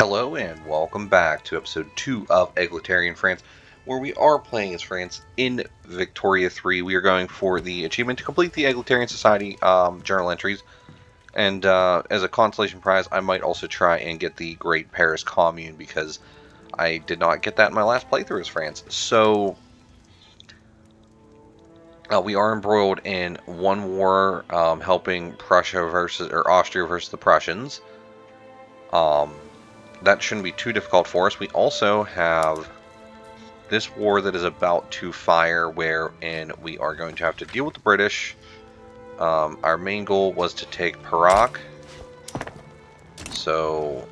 Hello and welcome back to episode 2 of Egalitarian France, where we are playing as France in Victoria 3. We are going for the achievement to complete the Egalitarian Society journal entries, and as a consolation prize, I might also try and get the Great Paris Commune, because I did not get that in my last playthrough as France. So, we are embroiled in one war, helping Austria versus the Prussians. That shouldn't be too difficult for us. We also have this war that is about to fire, wherein we are going to have to deal with the British. Our main goal was to take Perak, so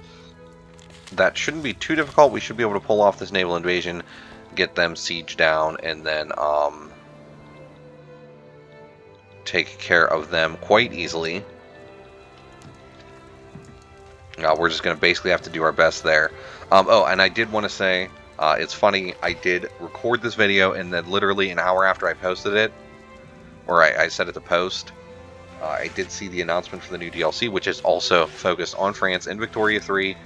that shouldn't be too difficult. We should be able to pull off this naval invasion, get them sieged down, and then take care of them quite easily. We're just going to basically have to do our best there. Oh, and I did want to say, it's funny, I did record this video, and then literally an hour after I posted it, or I set it to post, I did see the announcement for the new DLC, which is also focused on France and Victoria 3,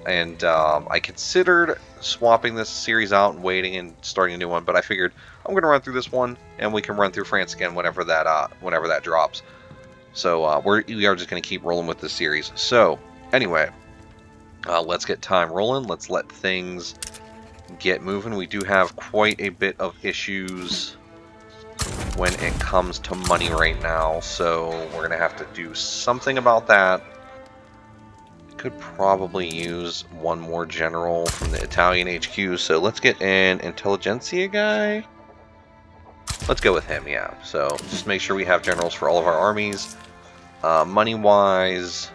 and I considered swapping this series out and waiting and starting a new one, but I figured I'm going to run through this one, and we can run through France again whenever that drops. So we are just going to keep rolling with this series. So, anyway, let's get time rolling. Let's let things get moving. We do have quite a bit of issues when it comes to money right now, so we're going to have to do something about that. Could probably use one more general from the Italian HQ, so let's get an intelligentsia guy. Let's go with him, yeah. So just make sure we have generals for all of our armies. Money-wise,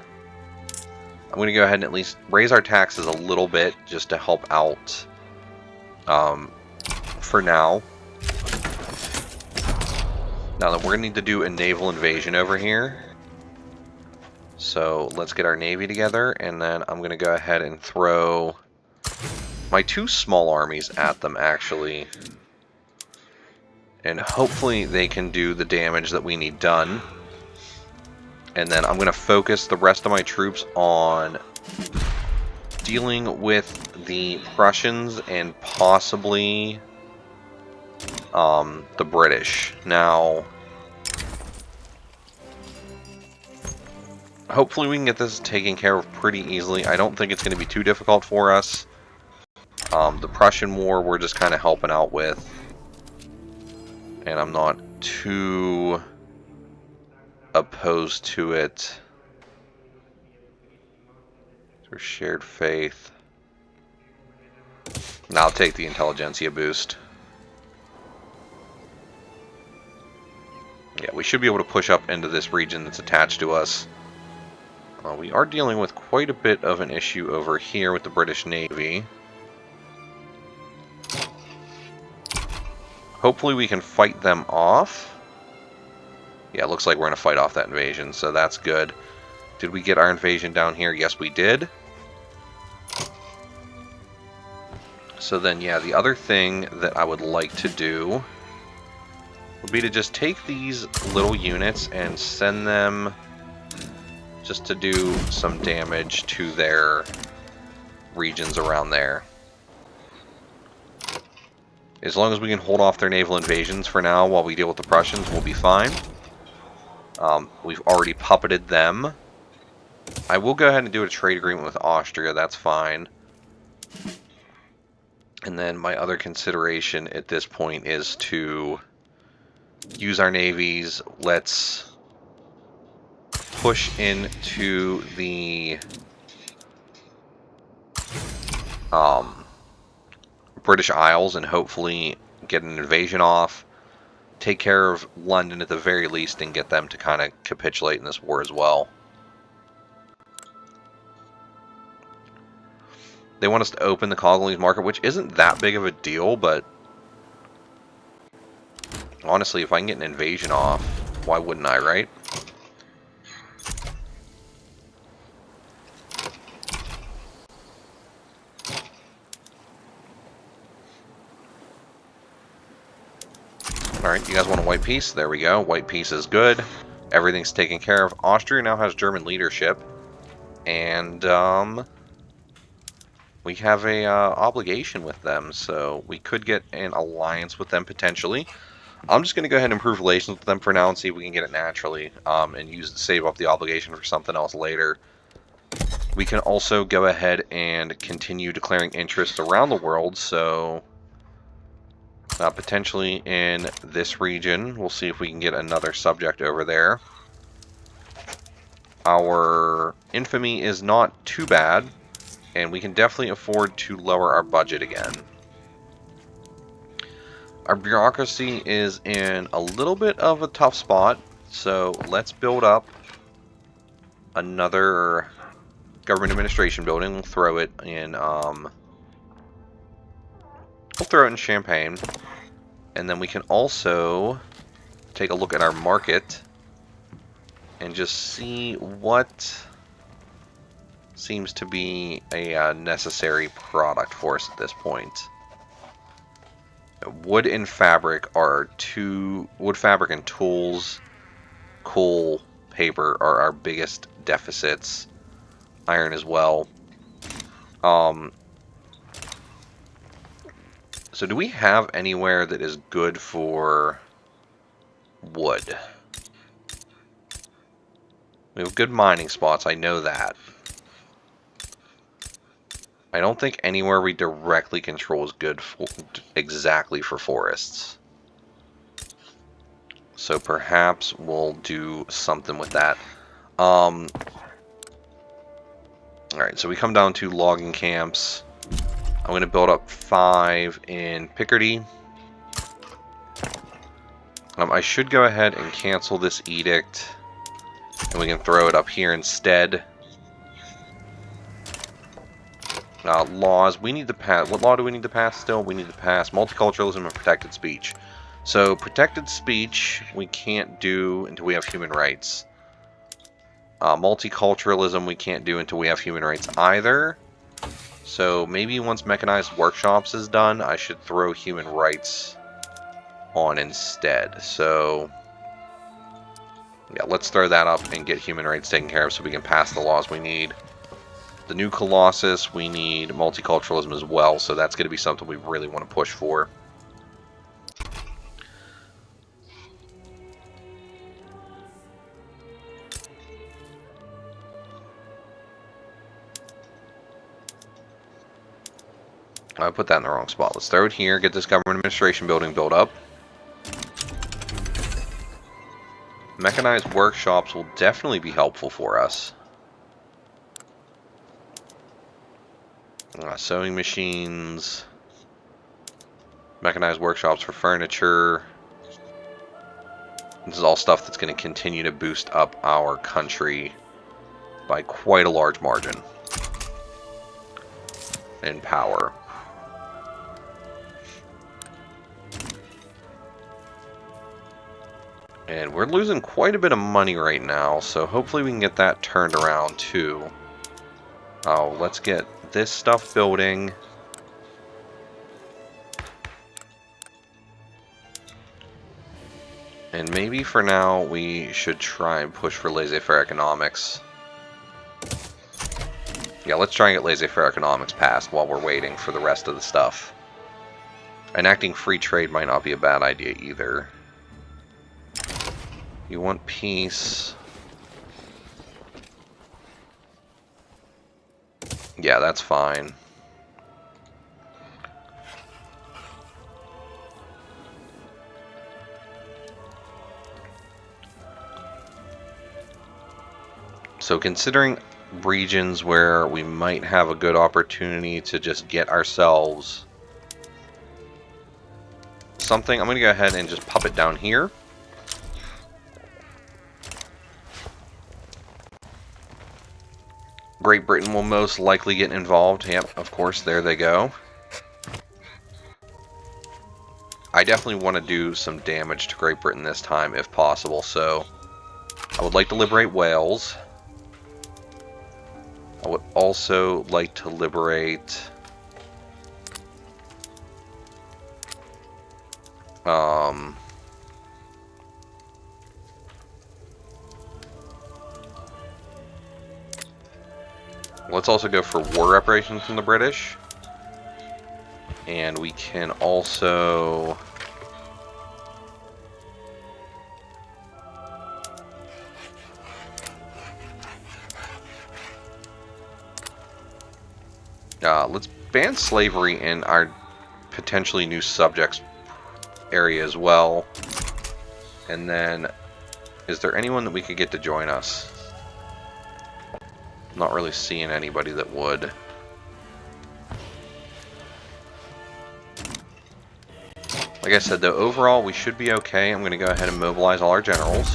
I'm going to go ahead and at least raise our taxes a little bit just to help out for now. Now that we're going to need to do a naval invasion over here. So let's get our navy together, and then I'm going to go ahead and throw my two small armies at them, actually. And hopefully they can do the damage that we need done. And then I'm going to focus the rest of my troops on dealing with the Prussians and possibly the British. Now, hopefully we can get this taken care of pretty easily. I don't think it's going to be too difficult for us. The Prussian War we're just kind of helping out with. And I'm not too opposed to it. There's shared faith. Now I'll take the intelligentsia boost. Yeah, we should be able to push up into this region that's attached to us. We are dealing with quite a bit of an issue over here with the British Navy. Hopefully we can fight them off. Yeah, it looks like we're going to fight off that invasion, so that's good. Did we get our invasion down here? Yes, we did. So then, yeah, the other thing that I would like to do would be to just take these little units and send them just to do some damage to their regions around there. As long as we can hold off their naval invasions for now while we deal with the Prussians, we'll be fine. We've already puppeted them. I will go ahead and do a trade agreement with Austria, that's fine. And then my other consideration at this point is to use our navies. Let's push into the British Isles and hopefully get an invasion off. Take care of London at the very least and get them to kind of capitulate in this war as well. They want us to open the Congolese market, which isn't that big of a deal, but honestly, if I can get an invasion off, why wouldn't I, right? Alright, you guys want a white peace? There we go. White peace is good. Everything's taken care of. Austria now has German leadership. And, we have a obligation with them, so we could get an alliance with them potentially. I'm just going to go ahead and improve relations with them for now and see if we can get it naturally, and save up the obligation for something else later. We can also go ahead and continue declaring interest around the world, so potentially in this region, we'll see if we can get another subject over there. Our infamy is not too bad, and we can definitely afford to lower our budget again. Our bureaucracy is in a little bit of a tough spot, so let's build up another government administration building. We'll throw it in Champaign, and then we can also take a look at our market and just see what seems to be a necessary product for us at this point. Wood and fabric are wood, fabric, and tools. Coal, paper are our biggest deficits. Iron as well. So do we have anywhere that is good for wood? We have good mining spots, I know that. I don't think anywhere we directly control is good exactly for forests. So perhaps we'll do something with that. Alright, so we come down to logging camps. I'm going to build up 5 in Picardy. I should go ahead and cancel this edict, and we can throw it up here instead. Laws, we need to pass. What law do we need to pass still? We need to pass multiculturalism and protected speech. So, protected speech we can't do until we have human rights. Multiculturalism we can't do until we have human rights either. So, maybe once mechanized workshops is done, I should throw human rights on instead. So, yeah, let's throw that up and get human rights taken care of so we can pass the laws we need. The new Colossus, we need multiculturalism as well, so that's going to be something we really want to push for. I put that in the wrong spot. Let's throw it here, get this government administration building built up. Mechanized workshops will definitely be helpful for us. Sewing machines, mechanized workshops for furniture. This is all stuff that's going to continue to boost up our country by quite a large margin in power. And we're losing quite a bit of money right now, so hopefully we can get that turned around too. Oh, let's get this stuff building. And maybe for now we should try and push for laissez-faire economics. Yeah, let's try and get laissez-faire economics passed while we're waiting for the rest of the stuff. Enacting free trade might not be a bad idea either. You want peace. Yeah, that's fine. So considering regions where we might have a good opportunity to just get ourselves something, I'm going to go ahead and just pop it down here. Great Britain will most likely get involved. Yep, of course, there they go. I definitely want to do some damage to Great Britain this time, if possible, so I would like to liberate Wales. I would also like to liberate Let's also go for war reparations from the British. And we can also... let's ban slavery in our potentially new subjects area as well. And then, is there anyone that we could get to join us? Not really seeing anybody that would. Like I said, though, overall we should be okay. I'm going to go ahead and mobilize all our generals.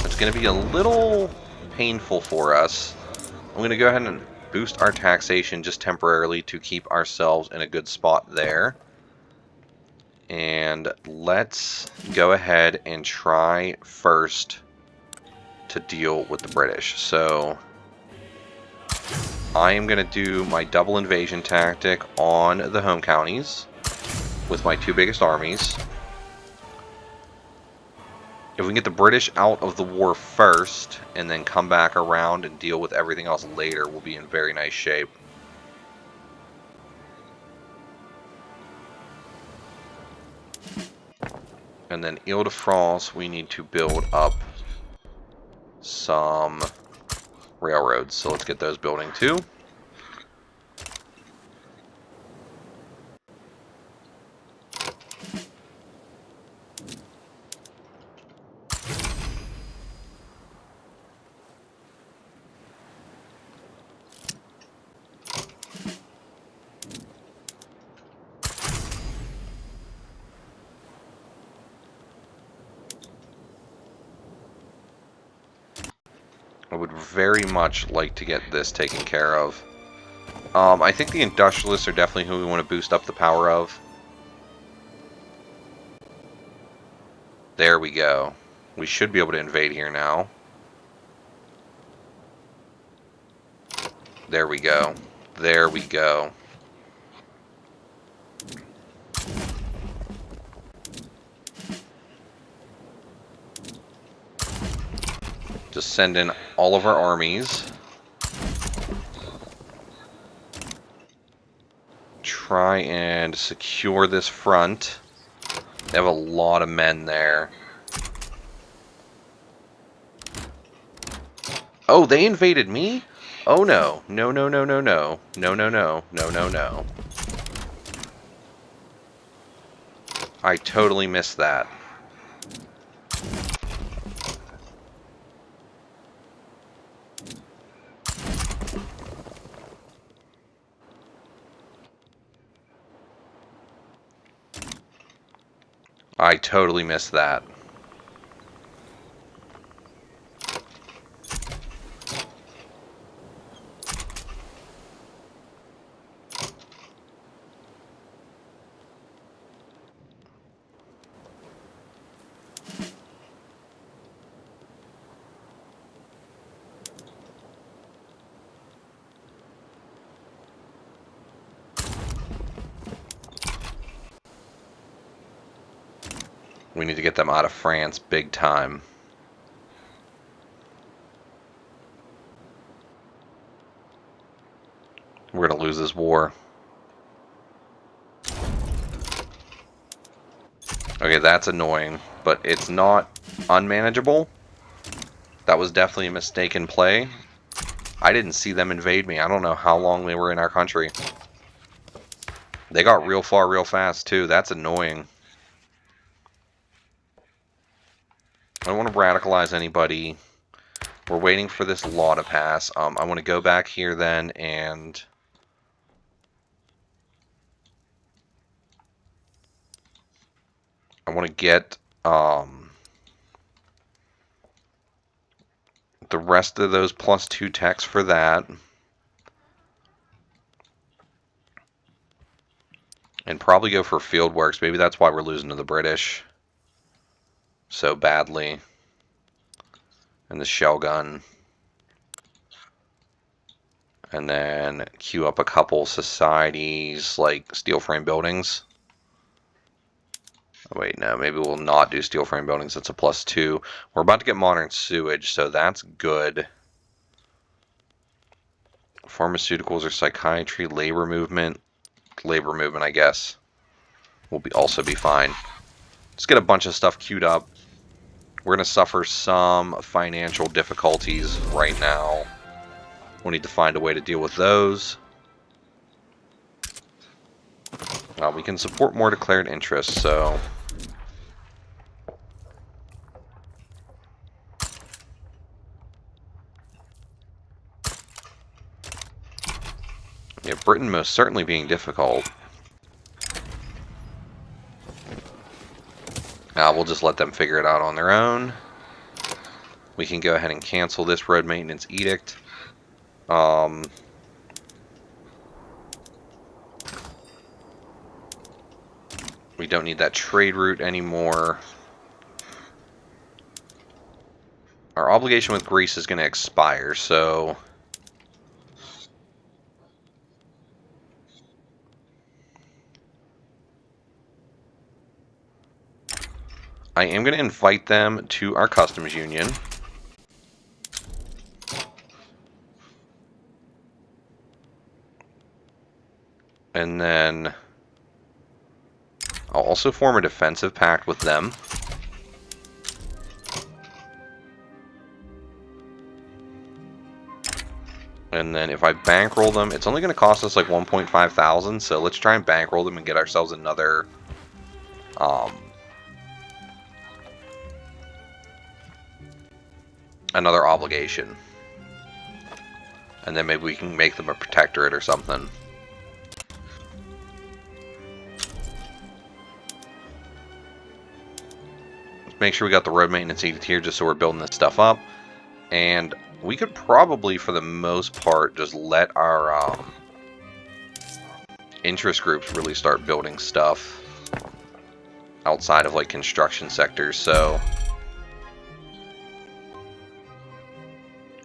It's going to be a little painful for us. I'm going to go ahead and boost our taxation just temporarily to keep ourselves in a good spot there. And let's go ahead and try first to deal with the British. So I am going to do my double invasion tactic on the home counties with my two biggest armies. If we can get the British out of the war first and then come back around and deal with everything else later, we'll be in very nice shape. And then Ile-de-France, we need to build up some railroads. So let's get those building too. I would very much like to get this taken care of. I think the industrialists are definitely who we want to boost up the power of. There we go. We should be able to invade here now. There we go. There we go. Just send in all of our armies. Try and secure this front. They have a lot of men there. Oh, they invaded me? Oh no. No, no, no, no, no. No, no, no. No, no, no. I totally missed that. I totally missed that. We need to get them out of France big time. We're going to lose this war. Okay, that's annoying, but it's not unmanageable. That was definitely a mistaken play. I didn't see them invade me. I don't know how long they were in our country. They got real far real fast, too. That's annoying. I don't want to radicalize anybody. We're waiting for this law to pass. I want to go back here then and... I want to get the rest of those +2 techs for that. And probably go for field works. Maybe that's why we're losing to the British so badly. And the shell gun. And then queue up a couple societies like steel frame buildings. Oh, wait, no, maybe we'll not do steel frame buildings. That's a +2. We're about to get modern sewage, so that's good. Pharmaceuticals or psychiatry, labor movement. Labor movement, I guess, will also be fine. Let's get a bunch of stuff queued up. We're going to suffer some financial difficulties right now. We'll need to find a way to deal with those. We can support more declared interests, so... Yeah, Britain most certainly being difficult. We'll just let them figure it out on their own. We can go ahead and cancel this road maintenance edict. We don't need that trade route anymore. Our obligation with Greece is going to expire, so... I am going to invite them to our customs union. And then I'll also form a defensive pact with them. And then if I bankroll them, it's only going to cost us like 1.5 thousand, so let's try and bankroll them and get ourselves another another obligation. And then maybe we can make them a protectorate or something. Let's make sure we got the road maintenance edict here just so we're building this stuff up. And we could probably, for the most part, just let our interest groups really start building stuff outside of like construction sectors. So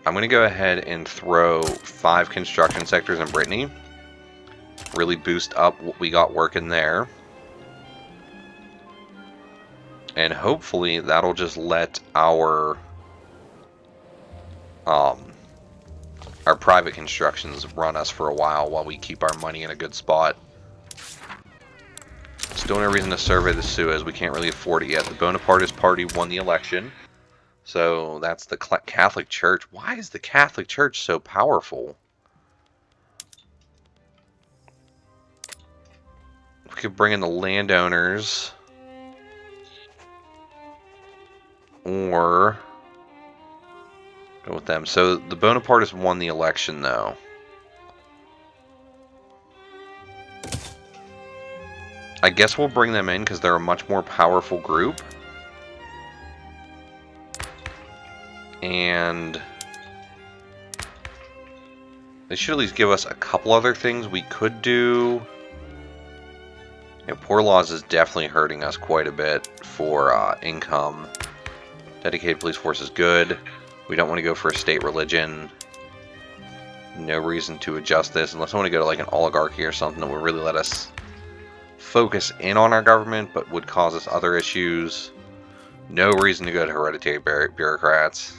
I'm going to go ahead and throw 5 construction sectors in Brittany. Really boost up what we got working there. And hopefully that'll just let our private constructions run us for a while we keep our money in a good spot. Still no reason to survey the Suez. We can't really afford it yet. The Bonapartist party won the election. So that's the Catholic Church. Why is the Catholic Church so powerful? We could bring in the landowners. Or go with them. So the Bonapartists won the election, though. I guess we'll bring them in because they're a much more powerful group. And they should at least give us a couple other things we could do. Yeah, poor laws is definitely hurting us quite a bit for income. Dedicated police force is good. We don't want to go for a state religion. No reason to adjust this unless I want to go to like an oligarchy or something that would really let us focus in on our government but would cause us other issues. No reason to go to hereditary bureaucrats.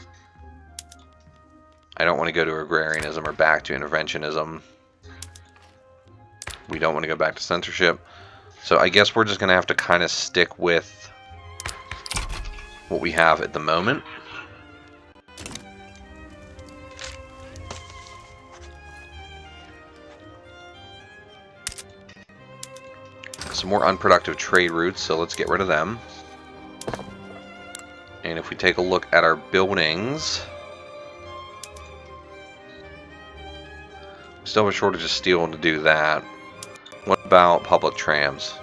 I don't want to go to agrarianism or back to interventionism. We don't want to go back to censorship. So I guess we're just going to have to kind of stick with what we have at the moment. Some more unproductive trade routes, so let's get rid of them. And if we take a look at our buildings, we still have a shortage of steel to do that. What about public trams?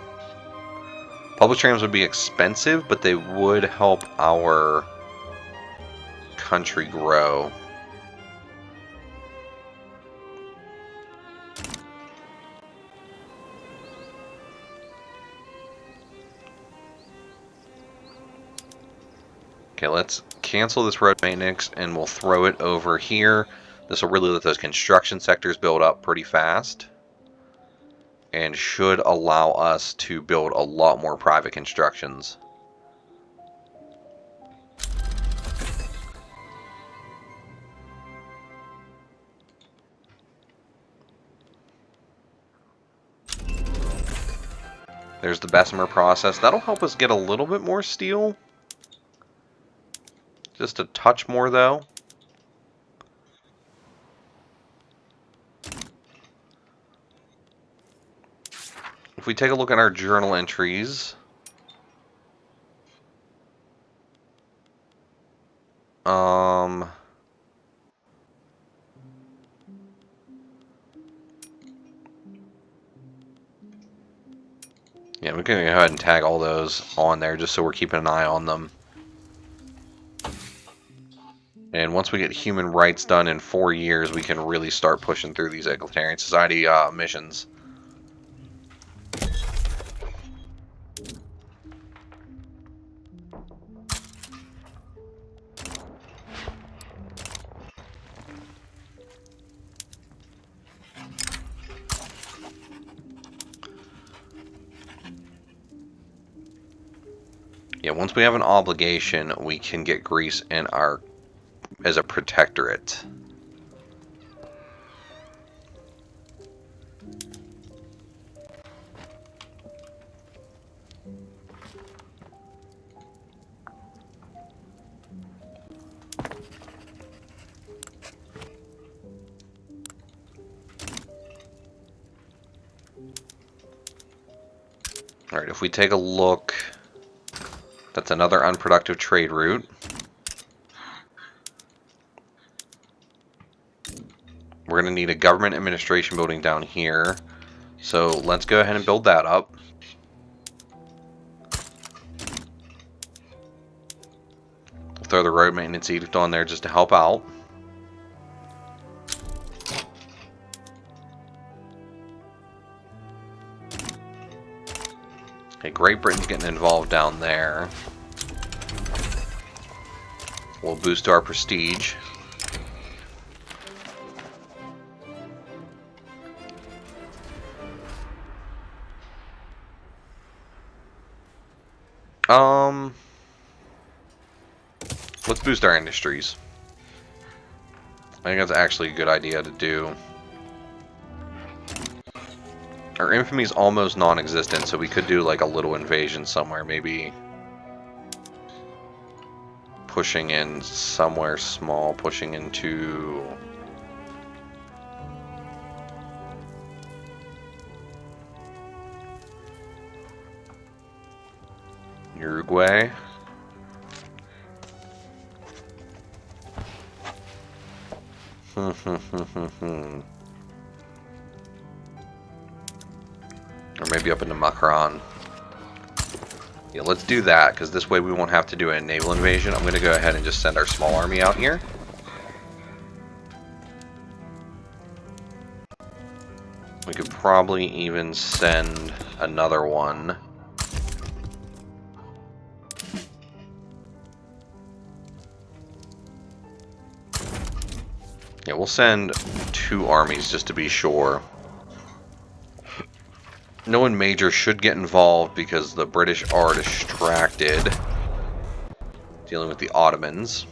Public trams would be expensive, but they would help our country grow. Okay, let's cancel this road maintenance and we'll throw it over here. This will really let those construction sectors build up pretty fast. and should allow us to build a lot more private constructions. There's the Bessemer process. That'll help us get a little bit more steel. Just a touch more, though. If we take a look at our journal entries, yeah, we can go ahead and tag all those on there just so we're keeping an eye on them. And once we get human rights done in 4 years, we can really start pushing through these Egalitarian Society missions. Yeah, once we have an obligation, we can get Greece in our as a protectorate. All right, if we take a look, that's another unproductive trade route. We're going to need a government administration building down here. So let's go ahead and build that up. We'll throw the road maintenance edict on there just to help out. Okay, Great Britain's getting involved down there. We'll boost our prestige. Let's boost our industries. I think that's actually a good idea to do. Our infamy is almost non-existent, so we could do like a little invasion somewhere, maybe pushing in somewhere small, pushing into Uruguay. Or maybe up into Macron. Yeah, let's do that, because this way we won't have to do a naval invasion. I'm going to go ahead and just send our small army out here. We could probably even send another one. Yeah, we'll send 2 armies just to be sure. No one major should get involved because the British are distracted dealing with the Ottomans.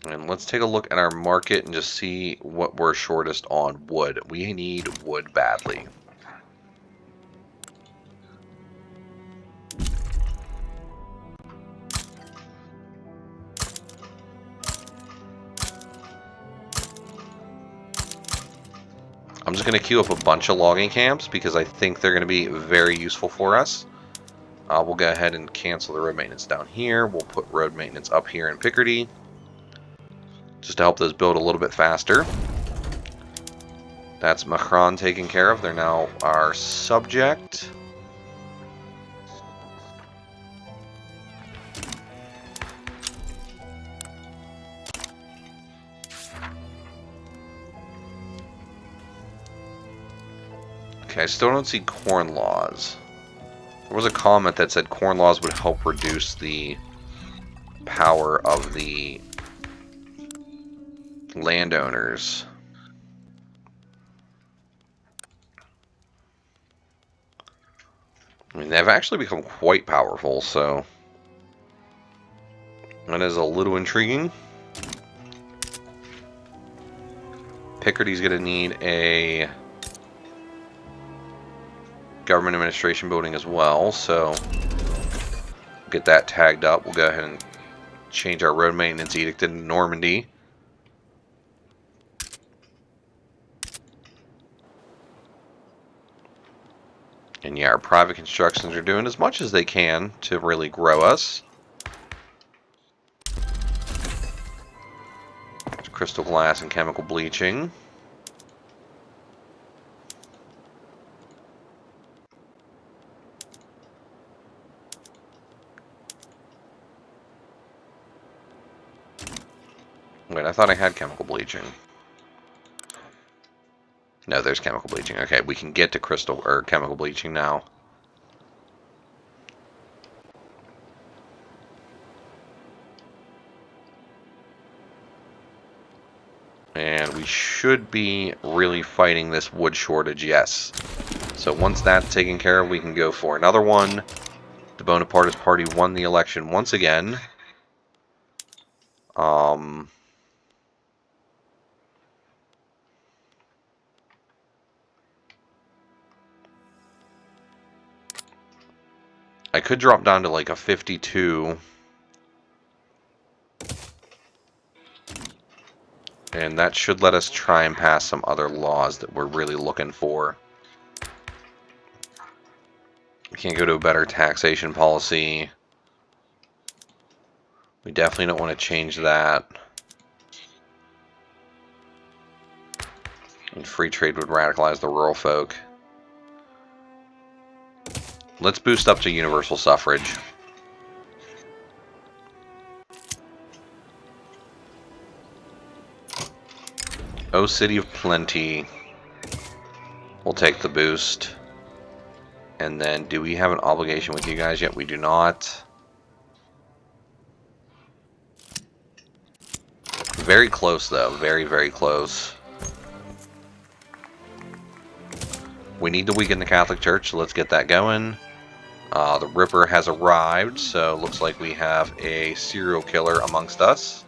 And let's take a look at our market and just see what we're shortest on wood. We need wood badly. I'm just going to queue up a bunch of logging camps because I think they're going to be very useful for us. We'll go ahead and cancel the road maintenance down here. We'll put road maintenance up here in Picardy, just to help those build a little bit faster. That's Macron taken care of. They're now our subject. Okay, I still don't see corn laws. There was a comment that said corn laws would help reduce the power of the landowners. I mean, they've actually become quite powerful, so that is a little intriguing. Picardie's going to need a government administration building as well, so get that tagged up. We'll go ahead and change our road maintenance edict into Normandy. And yeah, our private constructions are doing as much as they can to really grow us. There's crystal glass and chemical bleaching. Wait, I thought I had chemical bleaching. No, there's chemical bleaching. Okay, we can get to crystal or chemical bleaching now. And we should be really fighting this wood shortage, yes. So once that's taken care of, we can go for another one. The Bonapartist Party won the election once again. I could drop down to like a 52. And that should let us try and pass some other laws that we're really looking for. We can't go to a better taxation policy. We definitely don't want to change that. And free trade would radicalize the rural folk. Let's boost up to universal suffrage. Oh, City of Plenty. We'll take the boost. And then, do we have an obligation with you guys yet? We do not. Very close, though. Very, very close. We need to weaken the Catholic Church, so let's get that going. The Ripper has arrived, so looks like we have a serial killer amongst us.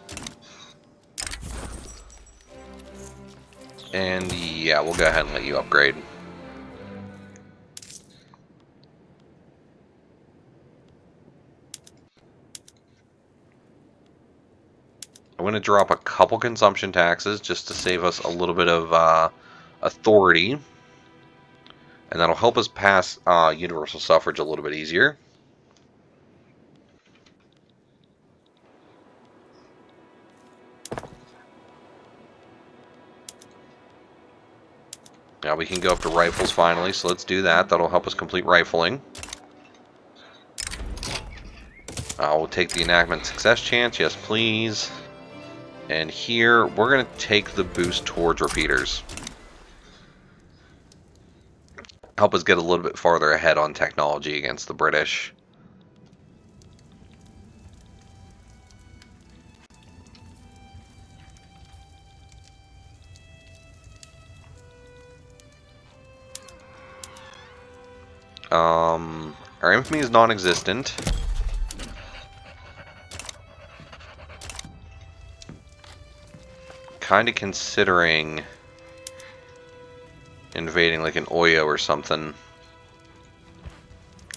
And yeah, we'll go ahead and let you upgrade. I'm going to drop a couple consumption taxes just to save us a little bit of authority. And that'll help us pass universal suffrage a little bit easier. Now we can go up to rifles finally, so let's do that. That'll help us complete rifling. We'll take the enactment success chance, yes please. And here, we're going to take the boost towards repeaters. Help us get a little bit farther ahead on technology against the British. Our infamy is non-existent. Kind of considering invading like an Oyo or something,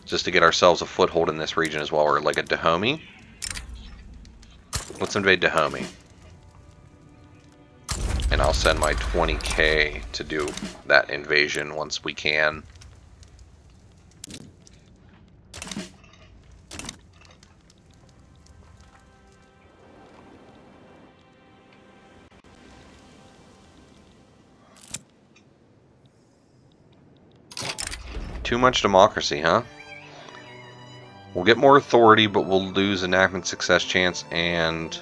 just to get ourselves a foothold in this region as well, or like a Dahomey. Let's invade Dahomey. And I'll send my 20k to do that invasion once we can. Too much democracy, huh? We'll get more authority, but we'll lose enactment success chance, and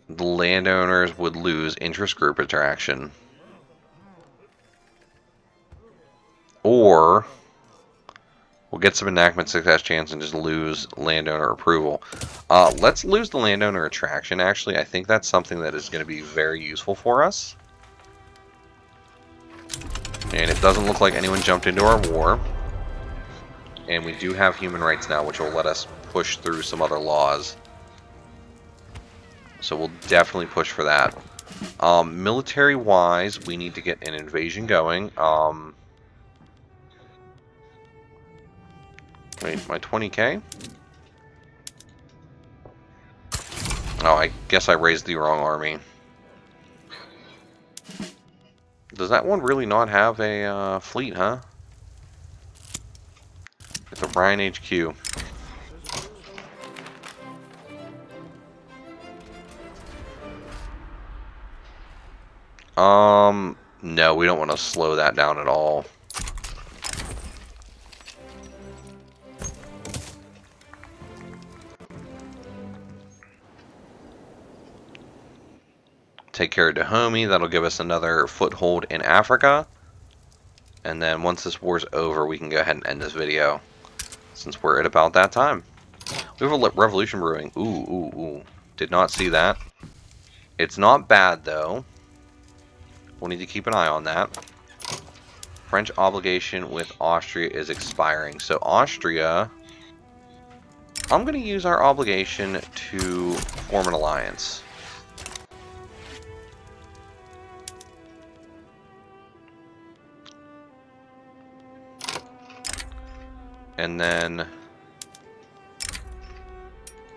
the landowners would lose interest group attraction. Or we'll get some enactment success chance and just lose landowner approval. Let's lose the landowner attraction, actually. I think that's something that is going to be very useful for us. And it doesn't look like anyone jumped into our war. And we do have human rights now, which will let us push through some other laws. So we'll definitely push for that. Military-wise, we need to get an invasion going. Wait, my 20k? Oh, I guess I raised the wrong army. Does that one really not have a fleet, huh? It's a Brian HQ. No, we don't want to slow that down at all. Take care of Dahomey. That'll give us another foothold in Africa. And then once this war's over, we can go ahead and end this video, since we're at about that time. We have a revolution brewing. Ooh. Did not see that. It's not bad, though. We'll need to keep an eye on that. French obligation with Austria is expiring. So Austria, I'm going to use our obligation to form an alliance. And then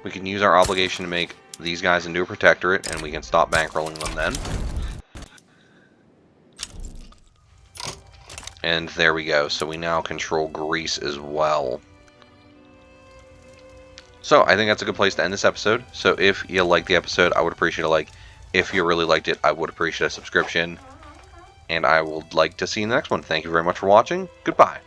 we can use our obligation to make these guys into a protectorate, and we can stop bankrolling them then. And there we go. So we now control Greece as well. So I think that's a good place to end this episode. So if you liked the episode, I would appreciate a like. If you really liked it, I would appreciate a subscription. And I would like to see you in the next one. Thank you very much for watching. Goodbye.